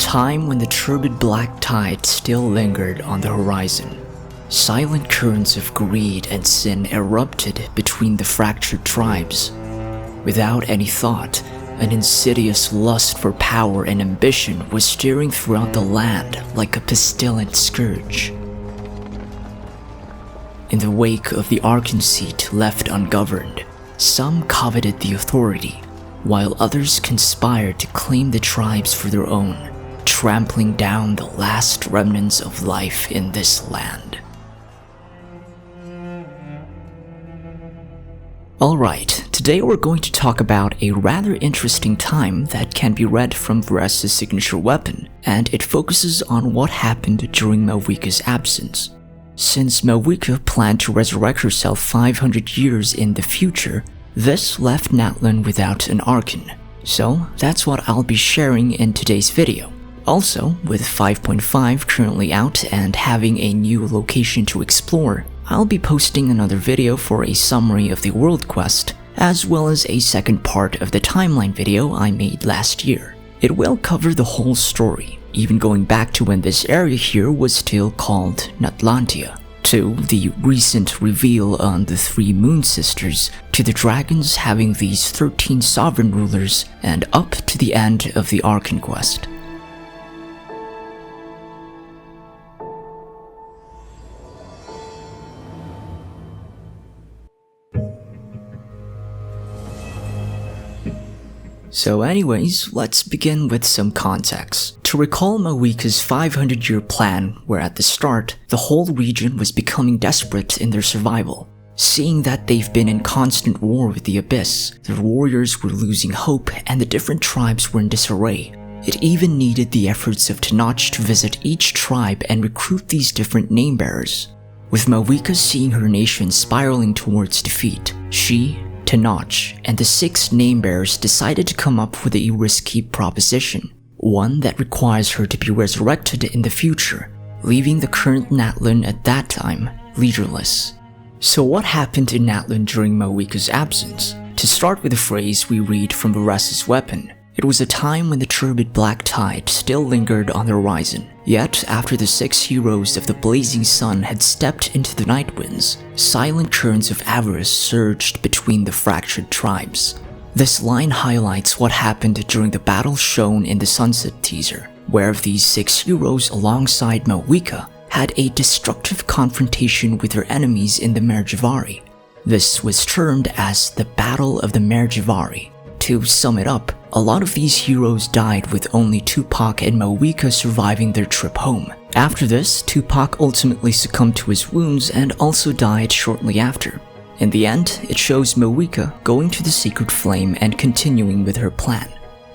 time when the turbid black tide still lingered on the horizon. Silent currents of greed and sin erupted between the fractured tribes. Without any thought, an insidious lust for power and ambition was stirring throughout the land like a pestilent scourge. In the wake of the Arkan seat left ungoverned, some coveted the authority, while others conspired to claim the tribes for their own, trampling down the last remnants of life in this land. Alright, today we're going to talk about a rather interesting time that can be read from Varesa's signature weapon, and it focuses on what happened during Mavuika's absence. Since Mavuika planned to resurrect herself 500 years in the future, this left Natlan without an Arkan. So that's what I'll be sharing in today's video. Also, with 5.5 currently out and having a new location to explore, I'll be posting another video for a summary of the world quest, as well as a second part of the timeline video I made last year. It will cover the whole story, even going back to when this area here was still called Natlantia, to the recent reveal on the 3 Moon Sisters, to the dragons having these 13 sovereign rulers, and up to the end of the Arkan quest. So anyways, let's begin with some context. To recall Mavuika's 500-year plan, where at the start, the whole region was becoming desperate in their survival. Seeing that they've been in constant war with the Abyss, their warriors were losing hope and the different tribes were in disarray. It even needed the efforts of Tenoch to visit each tribe and recruit these different name-bearers. With Mavuika seeing her nation spiraling towards defeat, she, Tenoch, and the 6 name-bearers decided to come up with a risky proposition, one that requires her to be resurrected in the future, leaving the current Natlan at that time leaderless. So what happened in Natlan during Mavuika's absence? To start with a phrase we read from Varesa's weapon, it was a time when the turbid black tide still lingered on the horizon. Yet, after the 6 heroes of the blazing sun had stepped into the night winds, silent currents of avarice surged between the fractured tribes. This line highlights what happened during the battle shown in the Sunset teaser, where these 6 heroes alongside Mavuika had a destructive confrontation with their enemies in the Merjavari. This was termed as the Battle of the Merjavari. To sum it up, a lot of these heroes died with only Tupac and Mavuika surviving their trip home. After this, Tupac ultimately succumbed to his wounds and also died shortly after. In the end, it shows Mavuika going to the Secret Flame and continuing with her plan.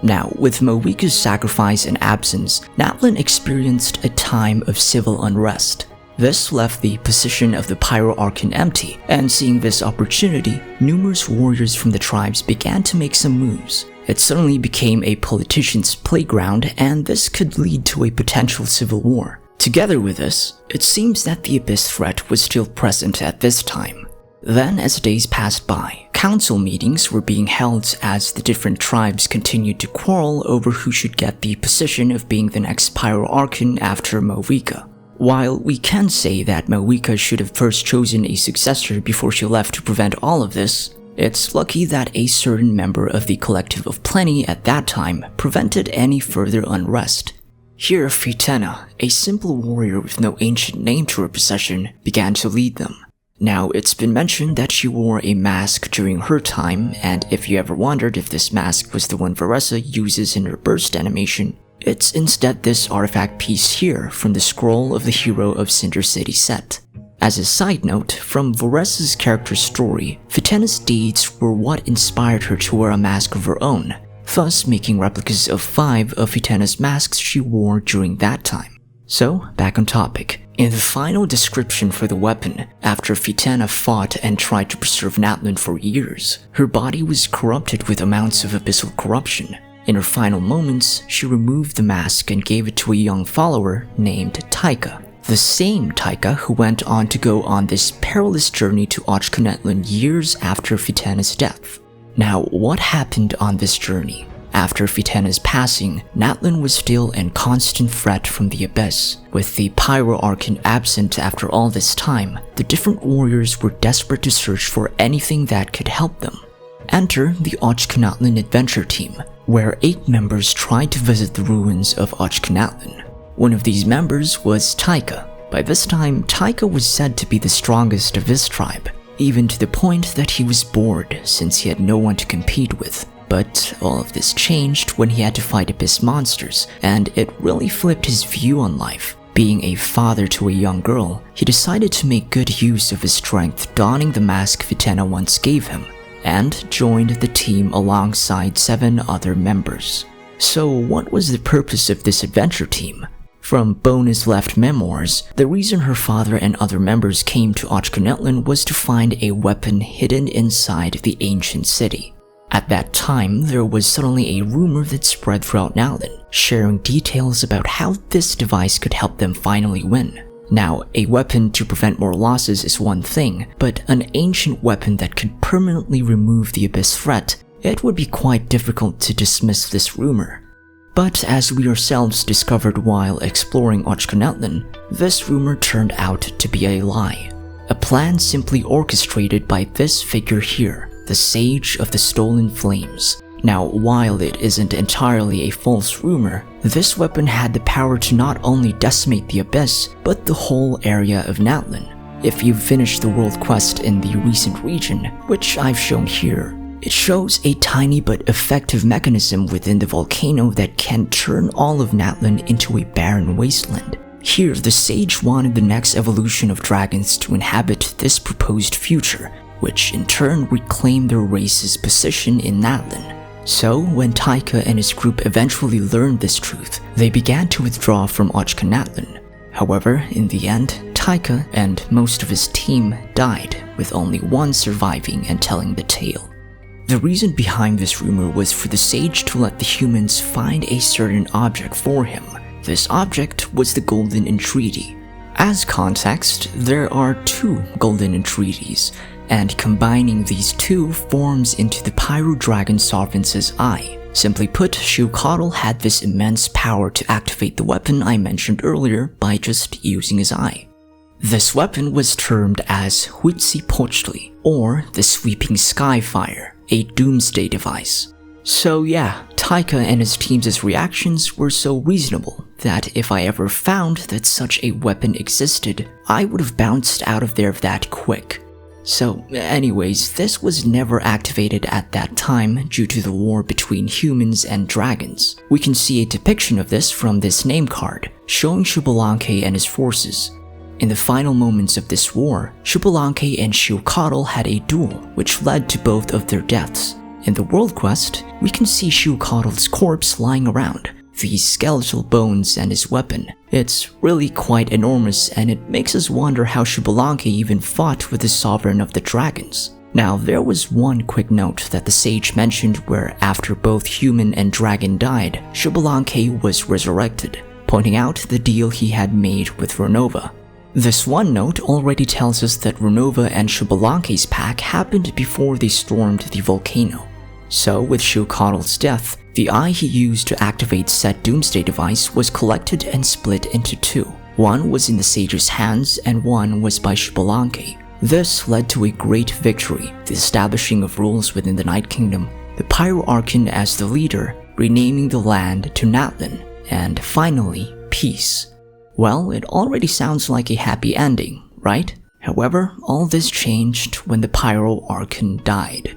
Now, with Mavuika's sacrifice and absence, Natlan experienced a time of civil unrest. This left the position of the Pyro Arkan empty, and seeing this opportunity, numerous warriors from the tribes began to make some moves. It suddenly became a politician's playground, and this could lead to a potential civil war. Together with this, it seems that the Abyss threat was still present at this time. Then, as days passed by, council meetings were being held as the different tribes continued to quarrel over who should get the position of being the next Pyro Arkan after Mavuika. While we can say that Mavuika should have first chosen a successor before she left to prevent all of this, it's lucky that a certain member of the Collective of Plenty at that time prevented any further unrest. Here Fietena, a simple warrior with no ancient name to her possession, began to lead them. Now, it's been mentioned that she wore a mask during her time, and if you ever wondered if this mask was the one Varesa uses in her burst animation, it's instead this artifact piece here from the Scroll of the Hero of Cinder City set. As a side note, from Varesa's character's story, Fietena's deeds were what inspired her to wear a mask of her own, thus making replicas of 5 of Fietena's masks she wore during that time. So, back on topic. In the final description for the weapon, after Fietena fought and tried to preserve Natlan for years, her body was corrupted with amounts of abyssal corruption. In her final moments, she removed the mask and gave it to a young follower named Taika. The same Taika who went on to go on this perilous journey to Ochkanatlan years after Fietena's death. Now, what happened on this journey? After Fietena's passing, Natlan was still in constant threat from the Abyss. With the Pyro Archon absent after all this time, the different warriors were desperate to search for anything that could help them. Enter the Ochkanatlan adventure team, where 8 members tried to visit the ruins of Ochkanatlan. One of these members was Taika. By this time, Taika was said to be the strongest of his tribe, even to the point that he was bored since he had no one to compete with. But all of this changed when he had to fight Abyss monsters, and it really flipped his view on life. Being a father to a young girl, he decided to make good use of his strength, donning the mask Fietena once gave him, and joined the team alongside 7 other members. So what was the purpose of this adventure team? From Bona's left memoirs, the reason her father and other members came to Ochkanatlan was to find a weapon hidden inside the ancient city. At that time, there was suddenly a rumor that spread throughout Natlan, sharing details about how this device could help them finally win. Now, a weapon to prevent more losses is one thing, but an ancient weapon that could permanently remove the Abyss threat, it would be quite difficult to dismiss this rumor. But as we ourselves discovered while exploring Ochkanatlan, this rumor turned out to be a lie. A plan simply orchestrated by this figure here, the Sage of the Stolen Flames. Now, while it isn't entirely a false rumor, this weapon had the power to not only decimate the Abyss, but the whole area of Natlan. If you finish the world quest in the recent region, which I've shown here, it shows a tiny but effective mechanism within the volcano that can turn all of Natlan into a barren wasteland. Here, the Sage wanted the next evolution of dragons to inhabit this proposed future, which in turn reclaimed their race's position in Natlan. So, when Taika and his group eventually learned this truth, they began to withdraw from Ochkanatlan. However, in the end, Taika and most of his team died, with only one surviving and telling the tale. The reason behind this rumor was for the Sage to let the humans find a certain object for him. This object was the Golden Entreaty. As context, there are 2 Golden Entreaties, and combining these 2 forms into the Pyro Dragon Sovereign's eye. Simply put, Xiuhcoatl had this immense power to activate the weapon I mentioned earlier by just using his eye. This weapon was termed as Xiuhcoatl, or the Sweeping Skyfire, a doomsday device. So yeah, Taika and his team's reactions were so reasonable that if I ever found that such a weapon existed, I would have bounced out of there that quick. So anyways, this was never activated at that time due to the war between humans and dragons. We can see a depiction of this from this name card, showing Xbalanque and his forces. In the final moments of this war, Xbalanque and Xiuhcoatl had a duel, which led to both of their deaths. In the world quest, we can see Xiuhcoatl's corpse lying around, these skeletal bones and his weapon. It's really quite enormous, and it makes us wonder how Xbalanque even fought with the Sovereign of the Dragons. Now, there was one quick note that the Sage mentioned where after both human and dragon died, Xbalanque was resurrected, pointing out the deal he had made with Renova. This one note already tells us that Renova and Xbalanque's pack happened before they stormed the volcano. So, with Xiuhcoatl's death, the eye he used to activate said doomsday device was collected and split into 2. One was in the Sage's hands and one was by Xbalanque. This led to a great victory, the establishing of rules within the Night Kingdom, the Pyro Archon as the leader, renaming the land to Natlan, and finally, peace. Well, it already sounds like a happy ending, right? However, all this changed when the Pyro Archon died.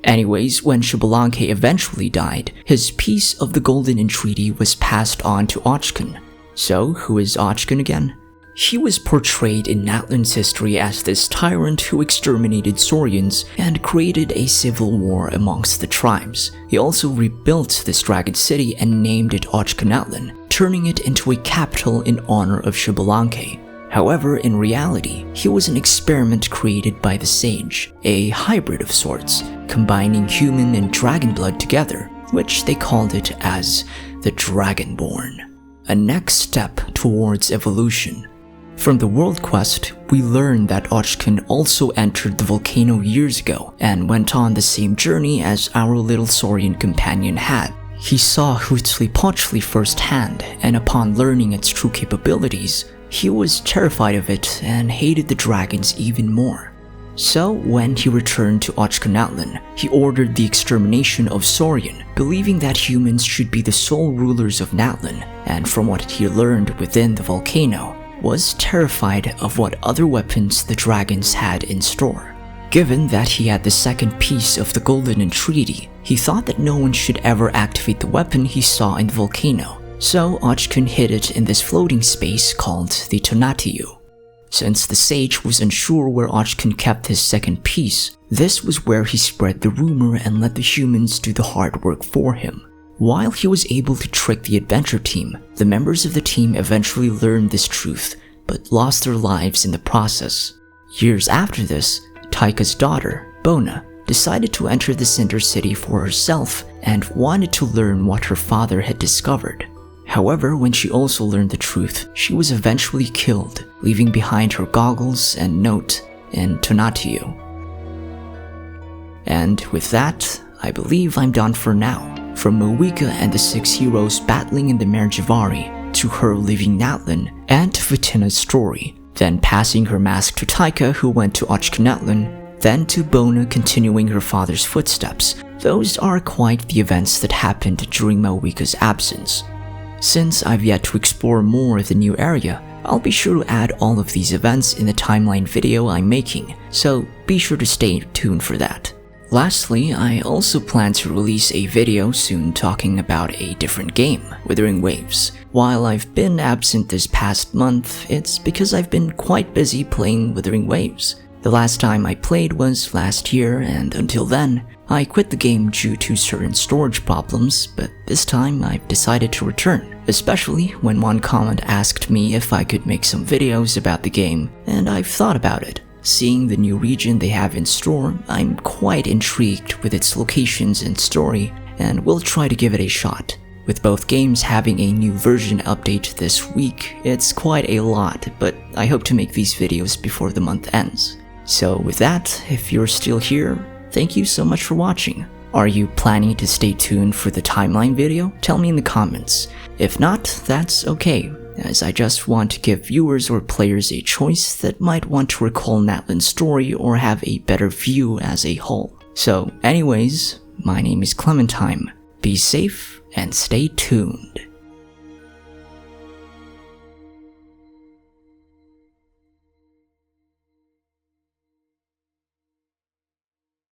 Anyways, when Xbalanque eventually died, his piece of the Golden Entreaty was passed on to Och-kan. So, who is Och-kan again? He was portrayed in Natlan's history as this tyrant who exterminated Saurians and created a civil war amongst the tribes. He also rebuilt this dragon city and named it Ochkanatlan, turning it into a capital in honor of Xbalanque. However, in reality, he was an experiment created by the Sage, a hybrid of sorts, combining human and dragon blood together, which they called it as the Dragonborn, a next step towards evolution. From the world quest, we learn that Och-kan also entered the volcano years ago and went on the same journey as our little Saurian companion had. He saw Xiuhcoatl firsthand, and upon learning its true capabilities, he was terrified of it and hated the dragons even more. So when he returned to Ochkanatlan, he ordered the extermination of Saurian, believing that humans should be the sole rulers of Natlan, and from what he learned within the volcano, was terrified of what other weapons the dragons had in store. Given that he had the second piece of the Golden Entreaty, he thought that no one should ever activate the weapon he saw in the volcano, so Och-kan hid it in this floating space called the Tonatiuh. Since the sage was unsure where Och-kan kept his second piece, this was where he spread the rumor and let the humans do the hard work for him. While he was able to trick the adventure team, the members of the team eventually learned this truth, but lost their lives in the process. Years after this, Taika's daughter, Bona, decided to enter the Cinder City for herself and wanted to learn what her father had discovered. However, when she also learned the truth, she was eventually killed, leaving behind her goggles and note in Tonatiuh. And with that, I believe I'm done for now. From Mavuika and the 6 heroes battling in the Mare Javari, to her leaving Natlan, and to Fietena's story, then passing her mask to Taika who went to Ochkanatlan, then to Bona continuing her father's footsteps. Those are quite the events that happened during Mavuika's absence. Since I've yet to explore more of the new area, I'll be sure to add all of these events in the timeline video I'm making, so be sure to stay tuned for that. Lastly, I also plan to release a video soon talking about a different game, Wuthering Waves. While I've been absent this past month, it's because I've been quite busy playing Wuthering Waves. The last time I played was last year, and until then, I quit the game due to certain storage problems, but this time I've decided to return, especially when one comment asked me if I could make some videos about the game, and I've thought about it. Seeing the new region they have in store, I'm quite intrigued with its locations and story, and will try to give it a shot. With both games having a new version update this week, it's quite a lot, but I hope to make these videos before the month ends. So with that, if you're still here, thank you so much for watching. Are you planning to stay tuned for the timeline video? Tell me in the comments. If not, that's okay, as I just want to give viewers or players a choice that might want to recall Natlan's story or have a better view as a whole. So anyways, my name is KlemenTime. Be safe and stay tuned.